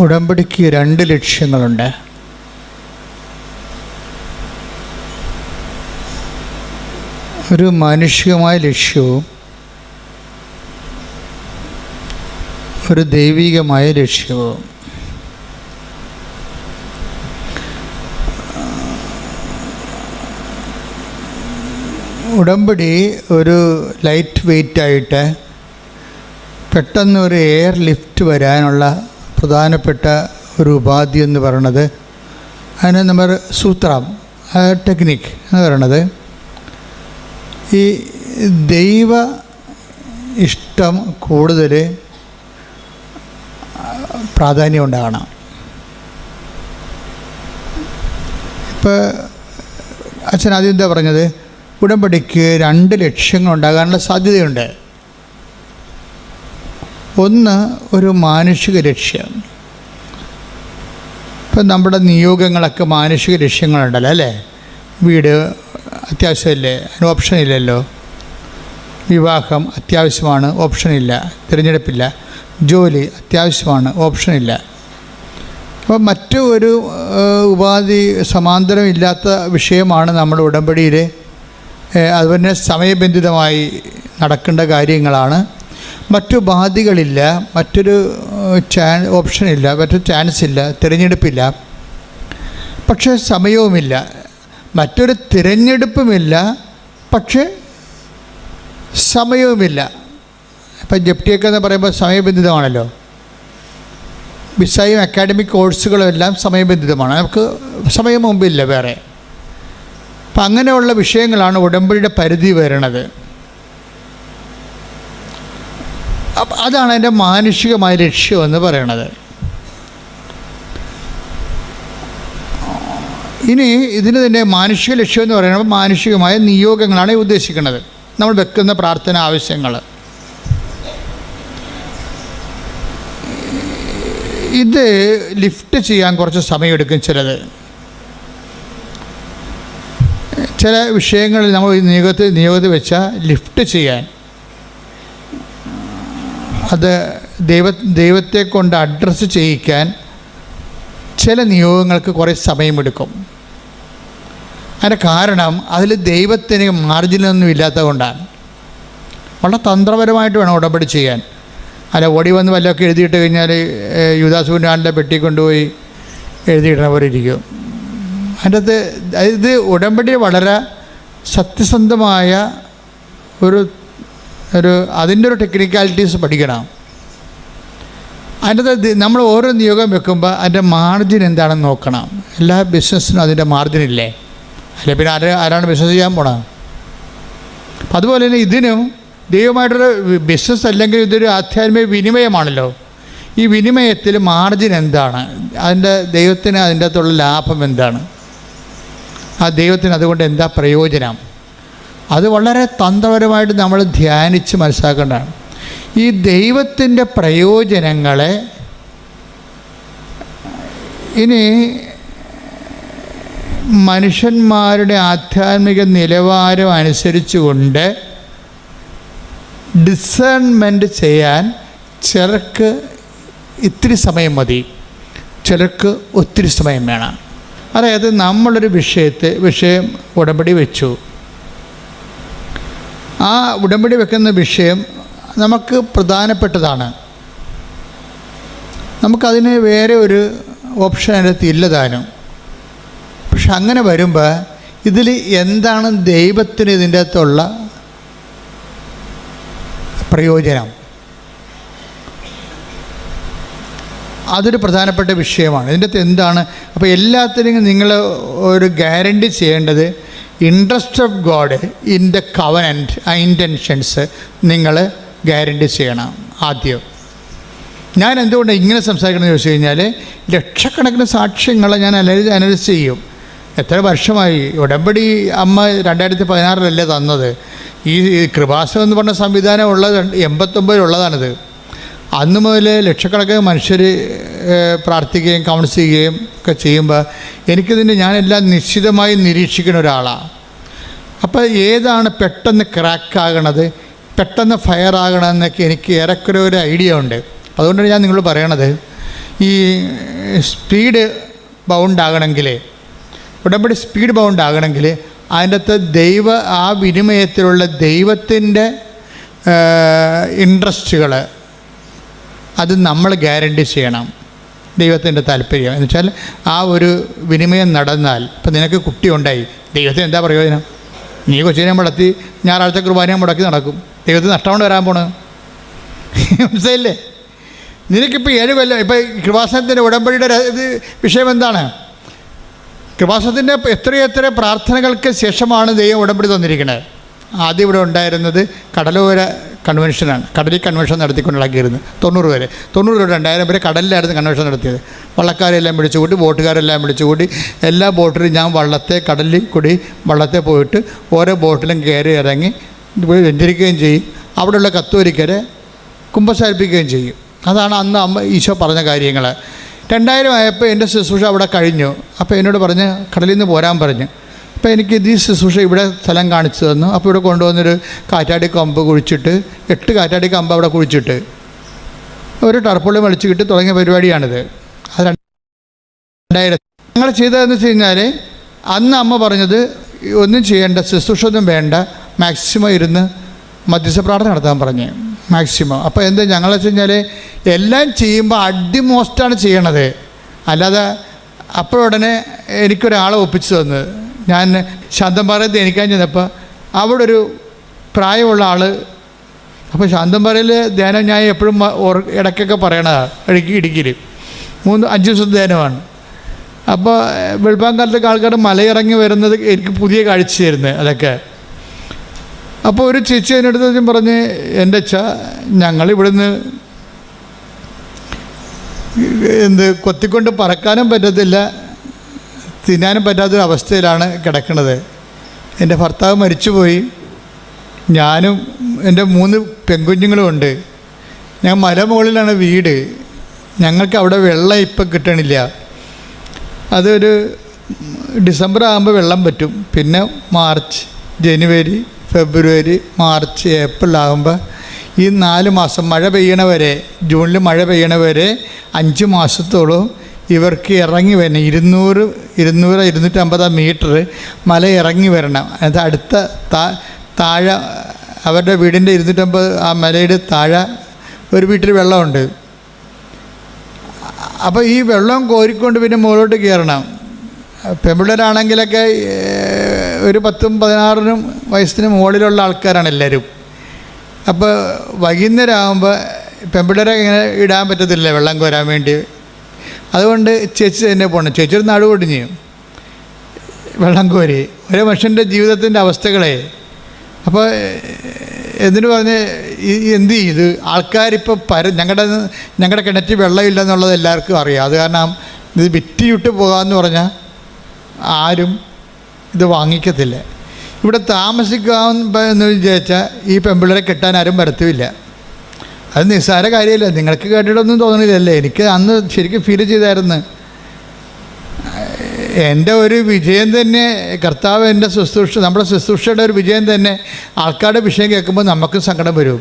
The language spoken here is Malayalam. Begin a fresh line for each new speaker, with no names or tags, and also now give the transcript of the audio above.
ഉടമ്പടിക്ക് രണ്ട് ലക്ഷ്യങ്ങളുണ്ട്. ഒരു മാനുഷികമായ ലക്ഷ്യവും ഒരു ദൈവികമായ ലക്ഷ്യവും. ഉടമ്പടി ഒരു ലൈറ്റ് വെയ്റ്റായിട്ട് പെട്ടെന്ന് ഒരു എയർ ലിഫ്റ്റ് വരാനുള്ള പ്രധാനപ്പെട്ട ഒരു ഉപാധി എന്ന് പറയുന്നത്, അതിന് നമ്മൾ സൂത്രം ടെക്നിക്ക് എന്ന് പറയുന്നത്, ഈ ദൈവ ഇഷ്ടം കൂടുതൽ പ്രാധാന്യം ഉണ്ടാകണം. ഇപ്പോൾ അച്ഛൻ ആദ്യം എന്താ പറഞ്ഞത്, ഉടമ്പടിക്ക് രണ്ട് ലക്ഷ്യങ്ങളുണ്ടാകാനുള്ള സാധ്യതയുണ്ട്. ഒന്ന് ഒരു മാനുഷിക ലക്ഷ്യം. ഇപ്പം നമ്മുടെ നിയോഗങ്ങളൊക്കെ മാനുഷിക ലക്ഷ്യങ്ങളുണ്ടല്ലോ അല്ലേ. വീട് അത്യാവശ്യമല്ലേ, അതിന് ഓപ്ഷനില്ലല്ലോ. വിവാഹം അത്യാവശ്യമാണ്, ഓപ്ഷനില്ല, തിരഞ്ഞെടുപ്പില്ല. ജോലി അത്യാവശ്യമാണ്, ഓപ്ഷനില്ല. അപ്പോൾ മറ്റു ഒരു ഉപാധി സമാന്തരമില്ലാത്ത വിഷയമാണ് നമ്മുടെ ഉടമ്പടിയിൽ. അതുപോലെ സമയബന്ധിതമായി നടക്കേണ്ട കാര്യങ്ങളാണ്. മറ്റു ബാധ്യതകളില്ല, മറ്റൊരു ഓപ്ഷനില്ല, മറ്റൊരു ചാൻസ് ഇല്ല, തിരഞ്ഞെടുപ്പില്ല. പക്ഷേ സമയവുമില്ല, മറ്റൊരു തിരഞ്ഞെടുപ്പുമില്ല, പക്ഷേ സമയവുമില്ല. ഇപ്പം ജപ്തിയൊക്കെ എന്ന് പറയുമ്പോൾ സമയബന്ധിതമാണല്ലോ. വിസയും അക്കാഡമിക് കോഴ്സുകളും എല്ലാം സമയബന്ധിതമാണ്. നമുക്ക് സമയം മുമ്പില്ല വേറെ. അപ്പം അങ്ങനെയുള്ള വിഷയങ്ങളാണ് ഉടമ്പടിയുടെ പരിധി വരുന്നത്. അപ്പം അതാണ് എൻ്റെ മാനുഷികമായ ലക്ഷ്യം എന്ന് പറയണത്. ഇനി ഇതിന് തന്നെ മാനുഷിക ലക്ഷ്യം എന്ന് പറയുന്നത് മാനുഷികമായ നിയോഗങ്ങളാണ് ഉദ്ദേശിക്കുന്നത്, നമ്മൾ വെക്കുന്ന പ്രാർത്ഥന ആവശ്യങ്ങൾ. ഇത് ലിഫ്റ്റ് ചെയ്യാൻ കുറച്ച് സമയമെടുക്കും. ചില വിഷയങ്ങളിൽ നമ്മൾ നിയോഗത്തിൽ വെച്ചാൽ ലിഫ്റ്റ് ചെയ്യാൻ അത് ദൈവത്തെ കൊണ്ട് അഡ്രസ്സ് ചെയ്യിക്കാൻ ചില നിയോഗങ്ങൾക്ക് കുറേ സമയമെടുക്കും. അതിൻ്റെ കാരണം അതിൽ ദൈവത്തിന് മാർജിനൊന്നും ഇല്ലാത്തത് കൊണ്ടാണ്. വളരെ തന്ത്രപരമായിട്ട് വേണം ഉടമ്പടി ചെയ്യാൻ. അല്ല ഓടി വന്ന് വല്ലതൊക്കെ എഴുതിയിട്ട് കഴിഞ്ഞാൽ യൂദാസുവിൻ്റെ പെട്ടി കൊണ്ടുപോയി എഴുതിയിടുന്ന പോലെ ഇരിക്കും. അതിൻ്റെ അകത്ത് ഇത് ഉടമ്പടി വളരെ സത്യസന്ധമായ അതിൻ്റെ ഒരു ടെക്നിക്കാലിറ്റീസ് പഠിക്കണം. അതിൻ്റെ അകത്ത് നമ്മൾ ഓരോ നിയോഗം വെക്കുമ്പോൾ അതിൻ്റെ മാർജിൻ എന്താണെന്ന് നോക്കണം. എല്ലാ ബിസിനസ്സിനും അതിൻ്റെ മാർജിനില്ലേ, അല്ലെ പിന്നെ ആരാണ് ബിസിനസ് ചെയ്യാൻ പോണത്. അപ്പം അതുപോലെ തന്നെ ഇതിനും ദൈവമായിട്ടൊരു ബിസിനസ് അല്ലെങ്കിൽ ഇതൊരു ആധ്യാത്മിക വിനിമയമാണല്ലോ. ഈ വിനിമയത്തിൽ മാർജിൻ എന്താണ്, ദൈവത്തിന് അതിൻ്റെ അകത്തുള്ള ലാഭം എന്താണ്, ആ ദൈവത്തിന് അതുകൊണ്ട് എന്താ പ്രയോജനം, അത് വളരെ തന്ത്രപരമായിട്ട് നമ്മൾ ധ്യാനിച്ച് മനസ്സിലാക്കേണ്ടതാണ്. ഈ ദൈവത്തിൻ്റെ പ്രയോജനങ്ങളെ ഇനി മനുഷ്യന്മാരുടെ ആധ്യാത്മിക നിലവാരം അനുസരിച്ചുകൊണ്ട് ഡിസേൺമെൻറ്റ് ചെയ്യാൻ ചിലർക്ക് ഇത്തിരി സമയം മതി, ചിലർക്ക് ഒത്തിരി സമയം വേണം. അതായത് നമ്മളൊരു വിഷയം ഉടമ്പടി വെച്ചു. ആ ഉടമ്പടി വെക്കുന്ന വിഷയം നമുക്ക് പ്രധാനപ്പെട്ടതാണ്. നമുക്കതിന് വേറെ ഒരു ഓപ്ഷൻ അതിനകത്ത് ഇല്ലതാനും. പക്ഷെ അങ്ങനെ വരുമ്പോൾ ഇതിൽ എന്താണ് ദൈവത്തിന് ഇതിൻ്റെ അകത്തുള്ള പ്രയോജനം, അതൊരു പ്രധാനപ്പെട്ട വിഷയമാണ്. ഇതിൻ്റെ അകത്ത് എന്താണ്. അപ്പോൾ എല്ലാത്തിനും നിങ്ങൾ ഒരു ഗ്യാരണ്ടി ചെയ്യേണ്ടത് interest of God in the covenant, ആ ഇൻറ്റൻഷൻസ് നിങ്ങൾ ഗ്യാരണ്ടി ചെയ്യണം. ആദ്യം ഞാൻ എന്തുകൊണ്ട് ഇങ്ങനെ സംസാരിക്കണമെന്ന് ചോദിച്ചു കഴിഞ്ഞാൽ, ലക്ഷക്കണക്കിന് സാക്ഷ്യങ്ങളെ ഞാൻ അനലൈസ് ചെയ്യും. എത്ര വർഷമായി ഉടമ്പടി അമ്മ 2016 തന്നത്. ഈ കൃപാസനം എന്ന് പറഞ്ഞ സംവിധാനം ഉള്ളത് 89 അന്ന് മുതൽ ലക്ഷക്കണക്കിന് മനുഷ്യർ പ്രാർത്ഥിക്കുകയും കൗൺസിൽ ചെയ്യുകയും ഒക്കെ ചെയ്യുമ്പോൾ എനിക്കിതിൻ്റെ ഞാനെല്ലാം നിശ്ചിതമായി നിരീക്ഷിക്കുന്ന ഒരാളാണ്. അപ്പോൾ ഏതാണ് പെട്ടെന്ന് ക്രാക്കാകണത്, പെട്ടെന്ന് ഫയർ ആകണമെന്നൊക്കെ എനിക്ക് ഏറെക്കുറെ ഒരു ഐഡിയ ഉണ്ട്. അതുകൊണ്ടാണ് ഞാൻ നിങ്ങൾ പറയണത്, ഈ സ്പീഡ് ബൗണ്ടാകണമെങ്കിൽ, ഉടമ്പടി സ്പീഡ് ബൗണ്ടാകണമെങ്കിൽ അതിൻ്റെ അകത്ത് ആ വിനിമയത്തിലുള്ള ദൈവത്തിൻ്റെ ഇൻട്രസ്റ്റുകൾ അത് നമ്മൾ ഗ്യാരണ്ടി ചെയ്യണം. ദൈവത്തിൻ്റെ താല്പര്യം എന്ന് വെച്ചാൽ ആ ഒരു വിനിമയം നടന്നാൽ, ഇപ്പം നിനക്ക് കുട്ടി ഉണ്ടായി, ദൈവത്തിന് എന്താ പ്രയോജനം? നീ കൊച്ചിനെ മുടത്തി ഞായറാഴ്ച കുർബാനയെ മുടക്കി നടക്കും, ദൈവത്തിന് നഷ്ടമാണ് വരാൻ പോണത്. മനസ്സിലായില്ലേ? നിനക്കിപ്പോൾ 7 കൊല്ലം, ഇപ്പോൾ കൃപാസനത്തിൻ്റെ ഉടമ്പടിയുടെ ഇത് വിഷയം എന്താണ്? കൃപാസനത്തിൻ്റെ എത്രയെത്ര പ്രാർത്ഥനകൾക്ക് ശേഷമാണ് ദൈവം ഉടമ്പടി തന്നിരിക്കുന്നത്. ആദ്യം ഇവിടെ ഉണ്ടായിരുന്നത് കടലോര കൺവെൻഷനാണ്. കടലിൽ കൺവെൻഷൻ നടത്തിക്കൊണ്ടിടക്കിയിരുന്നു 90 വരെ. 90 തൊട്ട് 2000 വരെ കടലിലായിരുന്നു കൺവെൻഷൻ നടത്തിയത്. വള്ളക്കാരെല്ലാം വിളിച്ചുകൂട്ടി, ബോട്ടുകാരെല്ലാം വിളിച്ചുകൂട്ടി, എല്ലാ ബോട്ടിലും ഞാൻ കടലിൽ കൂടി വള്ളത്തെ പോയിട്ട് ഓരോ ബോട്ടിലും കയറി ഇറങ്ങി വെഞ്ചരിക്കുകയും ചെയ്യും. അവിടെയുള്ള കത്തോലിക്കരെ കുമ്പസാരിപ്പിക്കുകയും ചെയ്യും. അതാണ് അന്ന് ഈശോ പറഞ്ഞ കാര്യങ്ങൾ. 2000 ആയപ്പോൾ എൻ്റെ ശുശ്രൂഷ അവിടെ കഴിഞ്ഞു. അപ്പോൾ എന്നോട് പറഞ്ഞ് കടലിൽ നിന്ന് പോരാൻ പറഞ്ഞു. അപ്പോൾ എനിക്ക് ഈ ശുശ്രൂഷ ഇവിടെ സ്ഥലം കാണിച്ചു തന്നു. അപ്പോൾ ഇവിടെ കൊണ്ടുവന്നൊരു കാറ്റാടി കമ്പ് കുഴിച്ചിട്ട് 8 കാറ്റാടി കമ്പ് അവിടെ കുഴിച്ചിട്ട് ഒരു ടർപ്പുള്ളി വലിച്ചു കിട്ടി തുടങ്ങിയ പരിപാടിയാണിത്. അത് 2000 ഞങ്ങൾ ചെയ്തതെന്ന് വെച്ച് കഴിഞ്ഞാൽ അന്ന് അമ്മ പറഞ്ഞത് ഒന്നും ചെയ്യേണ്ട, ശുശ്രൂഷ ഒന്നും വേണ്ട, മാക്സിമം ഇരുന്ന് മധ്യസ്ഥ പ്രാർത്ഥന നടത്താൻ പറഞ്ഞു, മാക്സിമം. അപ്പോൾ എന്താ ഞങ്ങൾ വെച്ച് കഴിഞ്ഞാൽ എല്ലാം ചെയ്യുമ്പോൾ അടിമോസ്റ്റാണ് ചെയ്യണത്. അല്ലാതെ അപ്പോഴുടനെ എനിക്കൊരാളെ ഒപ്പിച്ചു തന്നത്. ഞാൻ ശാന്തംപാറയിൽ ധ്യാനിക്കാൻ ചെന്നപ്പോൾ അവിടെ ഒരു പ്രായമുള്ള ആൾ, അപ്പോൾ ശാന്തംപാറയിൽ ധ്യാനം ഞാൻ എപ്പോഴും ഇടയ്ക്കൊക്കെ പറയണതാണ്, ഇടുക്കിയിൽ 3-5 ദിവസത്തെ ധ്യാനമാണ്. അപ്പോൾ വെളുപ്പാങ്കാലത്തൊക്കെ ആൾക്കാർ മലയിറങ്ങി വരുന്നത് എനിക്ക് പുതിയ കാഴ്ചയായിരുന്നു അതൊക്കെ. അപ്പോൾ ഒരു ചേച്ചി അതിനടുത്ത് പറഞ്ഞ്, എൻ്റെ അച്ഛാ ഞങ്ങളിവിടുന്ന് കൊത്തിക്കൊണ്ട് പറക്കാനും പറ്റത്തില്ല, തിന്നാനും പറ്റാത്തൊരു അവസ്ഥയിലാണ് കിടക്കുന്നത്. എൻ്റെ ഭർത്താവ് മരിച്ചുപോയി, ഞാനും എൻ്റെ 3 പെൺകുഞ്ഞുങ്ങളും ഉണ്ട്. ഞാൻ മലമുകളിലാണ് വീട്, ഞങ്ങൾക്ക് അവിടെ വെള്ളം ഇപ്പം കിട്ടണില്ല. അതൊരു ഡിസംബർ ആകുമ്പോൾ വെള്ളം പറ്റും, പിന്നെ മാർച്ച്, ജനുവരി, ഫെബ്രുവരി, മാർച്ച്, ഏപ്രിൽ ആകുമ്പോൾ ഈ 4 മാസം മഴ പെയ്യണവരെ, ജൂണിൽ മഴ പെയ്യണവരെ 5 മാസത്തോളം ഇവർക്ക് ഇറങ്ങി വരണം. 200-250 മീറ്റർ മല ഇറങ്ങി വരണം. അത് അടുത്ത താഴെ അവരുടെ വീടിൻ്റെ 250 ആ മലയുടെ താഴെ ഒരു വീട്ടിൽ വെള്ളമുണ്ട്. അപ്പോൾ ഈ വെള്ളം കോരിക്കൊണ്ട് പിന്നെ മുകളിലോട്ട് കയറണം. പെൺപിള്ളേരാണെങ്കിലൊക്കെ ഒരു 10-16 വയസ്സിന് മുകളിലുള്ള ആൾക്കാരാണ് എല്ലാവരും. അപ്പോൾ വൈകുന്നേരം ആകുമ്പോൾ പെൺപിള്ളേരെ ഇങ്ങനെ ഇടാൻ പറ്റത്തില്ല വെള്ളം കോരാൻ വേണ്ടി. അതുകൊണ്ട് ചേച്ചി തന്നെ പോകണം. ചേച്ചി ഒരു നടുവൊടിഞ്ഞ് വെള്ളം കോരി ഒരു മനുഷ്യൻ്റെ ജീവിതത്തിൻ്റെ അവസ്ഥകളെ. അപ്പോൾ എന്തിനു പറഞ്ഞ് എന്ത് ചെയ്ത് ആൾക്കാരിപ്പോൾ ഞങ്ങളുടെ കിണറ്റിൽ വെള്ളമില്ലെന്നുള്ളത് എല്ലാവർക്കും അറിയാം. അത് കാരണം ഇത് വിറ്റ് പോകാമെന്ന് പറഞ്ഞാൽ ആരും ഇത് വാങ്ങിക്കത്തില്ല. ഇവിടെ താമസിക്കാമെന്ന് വിചാരിച്ചാൽ ഈ പെൺപിള്ളേരെ കെട്ടാൻ ആരും വരത്തുമില്ല. അത് നിസ്സാര കാര്യമില്ല. നിങ്ങൾക്ക് കേട്ടിട്ടൊന്നും തോന്നണില്ലല്ലേ? എനിക്ക് അന്ന് ശരിക്കും ഫീൽ ചെയ്തായിരുന്നു. എൻ്റെ ഒരു വിജയം തന്നെ കർത്താവ്, എൻ്റെ ശുശ്രൂഷ, നമ്മുടെ ശുശ്രൂഷയുടെ ഒരു വിജയം തന്നെ ആൾക്കാരുടെ വിഷയം കേൾക്കുമ്പോൾ നമുക്കും സങ്കടം വരും.